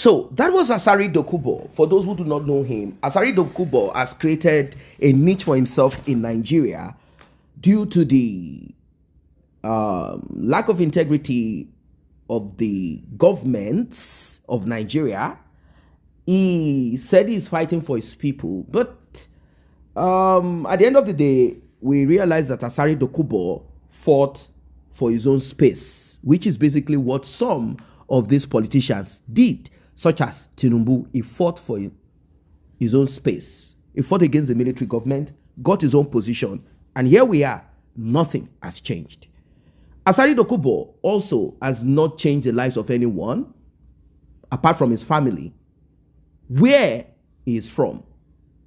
So that was Asari Dokubo. For those who do not know him, Asari Dokubo has created a niche for himself in Nigeria due to the lack of integrity of the governments of Nigeria. He said he's fighting for his people, but at the end of the day, we realized that Asari Dokubo fought for his own space, which is basically what some of these politicians did, such as Tinubu. He fought for his own space. He fought against the military government, got his own position, and here we are. Nothing has changed. Asari Dokubo also has not changed the lives of anyone, apart from his family, where he is from.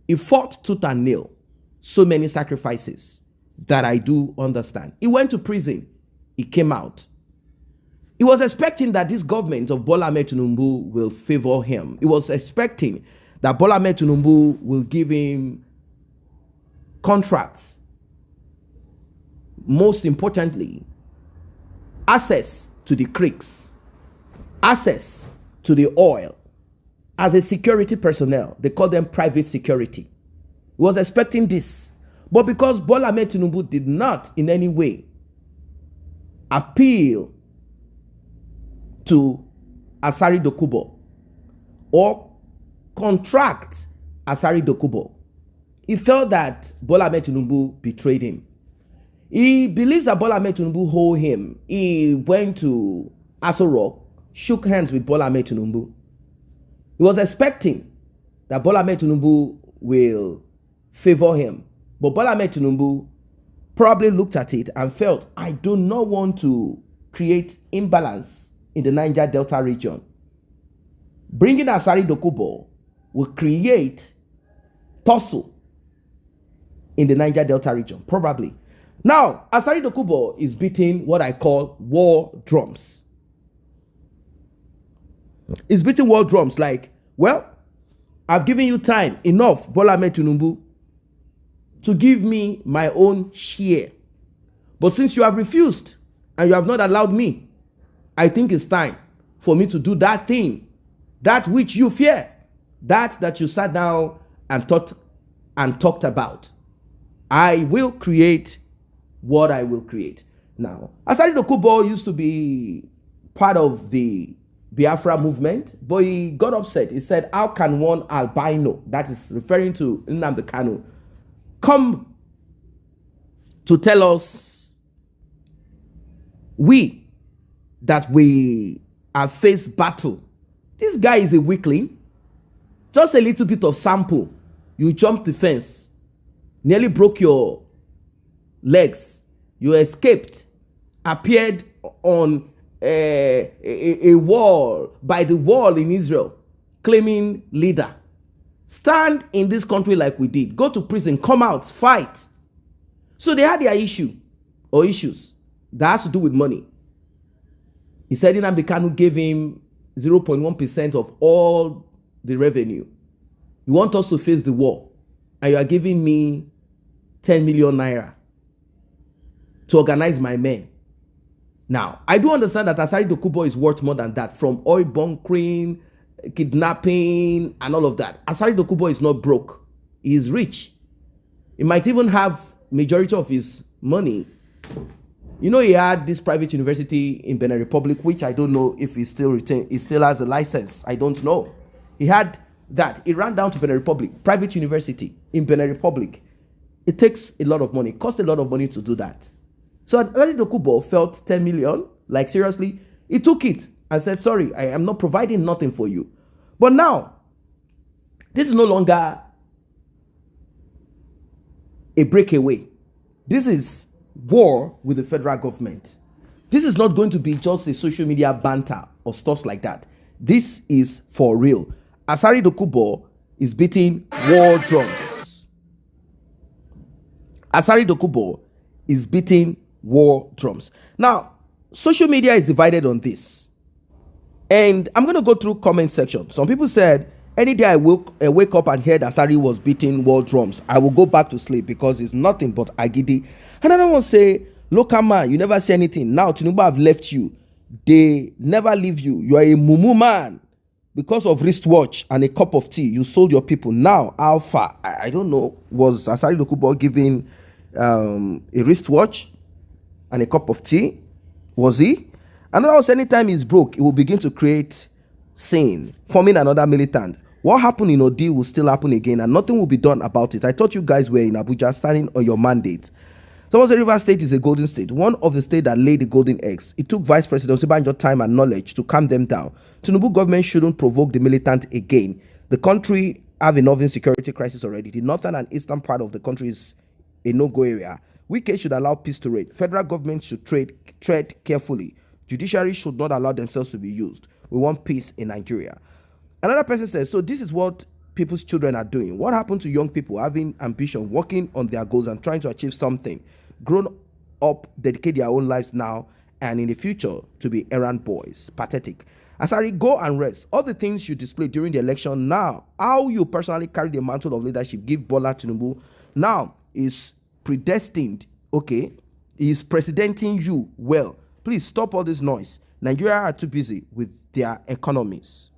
He fought tooth and nail, so many sacrifices that I do understand. He went to prison. He came out. He was expecting that this government of Bola Ahmed Tinubu will favor him. He was expecting that Bola Ahmed Tinubu will give him contracts. Most importantly, access to the creeks, access to the oil. As a security personnel, they call them private security. He was expecting this. But because Bola Ahmed Tinubu did not in any way appeal to Asari Dokubo or contract Asari Dokubo, he felt that Bola Ahmed Tinubu betrayed him. He believes that Bola Ahmed Tinubu owed him. He went to Asari, shook hands with Bola Ahmed Tinubu. He was expecting that Bola Ahmed Tinubu will favor him. But Bola Ahmed Tinubu probably looked at it and felt, I do not want to create imbalance in the Niger Delta region. Bringing Asari Dokubo will create tussle in the Niger Delta region, probably. Now, Asari Dokubo is beating what I call war drums. He's beating war drums like, well, I've given you time enough, Bola Ahmed Tinubu, to give me my own share. But since you have refused and you have not allowed me, I think it's time for me to do that thing, that which you fear, that you sat down and talked about. I will create what I will create. Now, Asari Dokubo used to be part of the Biafra movement, but he got upset. He said, how can one albino, that is referring to Nnamdi Kanu, come to tell us that we have faced battle? This guy is a weakling. Just a little bit of sample, you jumped the fence, nearly broke your legs, you escaped, appeared on a wall, by the wall in Israel, claiming leader. Stand in this country like we did. Go to prison, come out, fight. So they had their issue or issues that has to do with money. He said Nnamdi Kanu gave him 0.1% of all the revenue. You want us to face the war, and you are giving me 10 million naira to organize my men. Now, I do understand that Asari Dokubo is worth more than that, from oil bunkering, kidnapping, and all of that. Asari Dokubo is not broke. He is rich. He might even have majority of his money. You know, he had this private university in Benin Republic, which I don't know if he still has a license. I don't know. He had that. He ran down to Benin Republic, private university in Benin Republic. It takes a lot of money. It costs a lot of money to do that. So Asari Dokubo felt 10 million, like seriously, he took it and said, sorry, I am not providing nothing for you. But now, this is no longer a breakaway. This is war with the federal government. This is not going to be just a social media banter or stuff like that. This is for real. Asari Dokubo is beating war drums. Asari Dokubo is beating war drums. Now, social media is divided on this. And I'm going to go through comment section. Some people said, any day I wake up and heard Asari was beating war drums, I will go back to sleep because it's nothing but agidi. Another one say, local man, you never say anything. Now Tinubu have left you. They never leave you. You are a mumu man. because of wristwatch and a cup of tea, you sold your people. Now, how far? I don't know. Was Asari Dokubo giving a wristwatch and a cup of tea? Was he? Another was anytime he's broke, he will begin to create scene, forming another militant. What happened in Odi will still happen again, and nothing will be done about it. I thought you guys were in Abuja standing on your mandate. Someone said River State is a golden state, one of the states that laid the golden eggs. It took Vice President Osinbajo time and knowledge to calm them down. Tinubu government shouldn't provoke the militant again. The country have enough insecurity crisis already. The northern and eastern part of the country is a no-go area. Wike should allow peace to reign. Federal government should tread carefully. Judiciary should not allow themselves to be used. We want peace in Nigeria. Another person says, so this is what people's children are doing. What happened to young people having ambition, working on their goals and trying to achieve something? Grown up, dedicate their own lives now and in the future to be errand boys. Pathetic. Asari, go and rest. All the things you displayed during the election now, how you personally carry the mantle of leadership, give Bola Tinubu, now is predestined, okay, is precedenting you well. Please stop all this noise. Nigeria are too busy with their economies.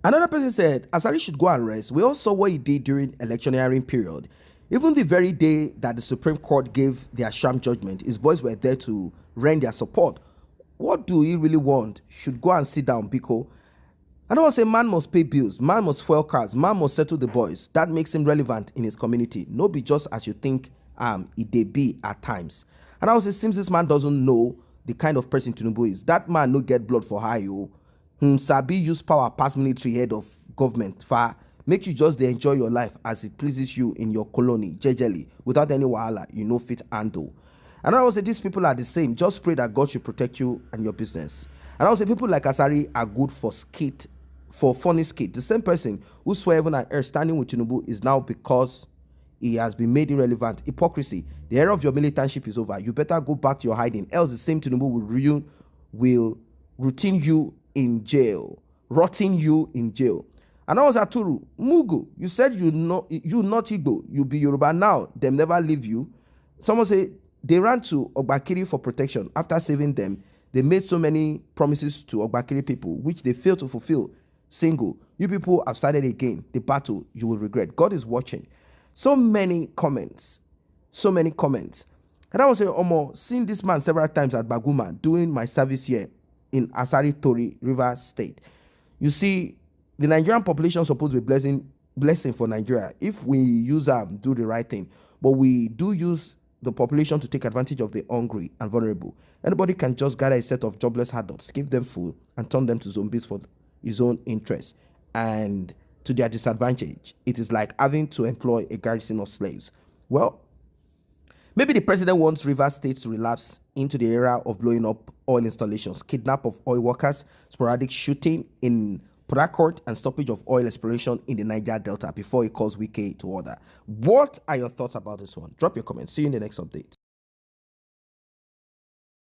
Another person said, Asari should go and rest. We all saw what he did during electioneering period. Even the very day that the Supreme Court gave their sham judgment, his boys were there to rend their support. What do he really want? Should go and sit down, Biko. I don't want to say man must pay bills, man must fuel cars, man must settle the boys. That makes him relevant in his community. No be just as you think it dey be at times. And I would say, seems this man doesn't know the kind of person Tinubu is. That man no get blood for high, oh. Sabi use power pass military head of government far. Make you just enjoy your life as it pleases you in your colony, jejely, without any wahala, you know fit handle. And I would say these people are the same. Just pray that God should protect you and your business. And I would say people like Asari are good for funny skit. The same person who swore heaven and earth standing with Tinubu is now because he has been made irrelevant. Hypocrisy. The era of your militantship is over. You better go back to your hiding. Else the same Tinubu will routine you in jail. Rotting you in jail. And I was Aturu. Mugu, you said you not Igbo. You be Yoruba now. Them never leave you. Someone say they ran to Ogbakiri for protection. After saving them, they made so many promises to Ogbakiri people, which they failed to fulfill. Single. You people have started again. The battle you will regret. God is watching. So many comments. So many comments. And I was saying, Omo, seeing this man several times at Baguma doing my service here in Asari Tori, River State. You see, the Nigerian population is supposed to be blessing for Nigeria if we do the right thing. But we do use the population to take advantage of the hungry and vulnerable. Anybody can just gather a set of jobless adults, give them food, and turn them to zombies for his own interest. And to their disadvantage, it is like having to employ a garrison of slaves. Well, maybe the president wants River State to relapse into the era of blowing up oil installations, kidnap of oil workers, sporadic shooting in Port Harcourt, and stoppage of oil exploration in the Niger Delta before he calls Wike to order. What are your thoughts about this one? Drop your comments. See you in the next update.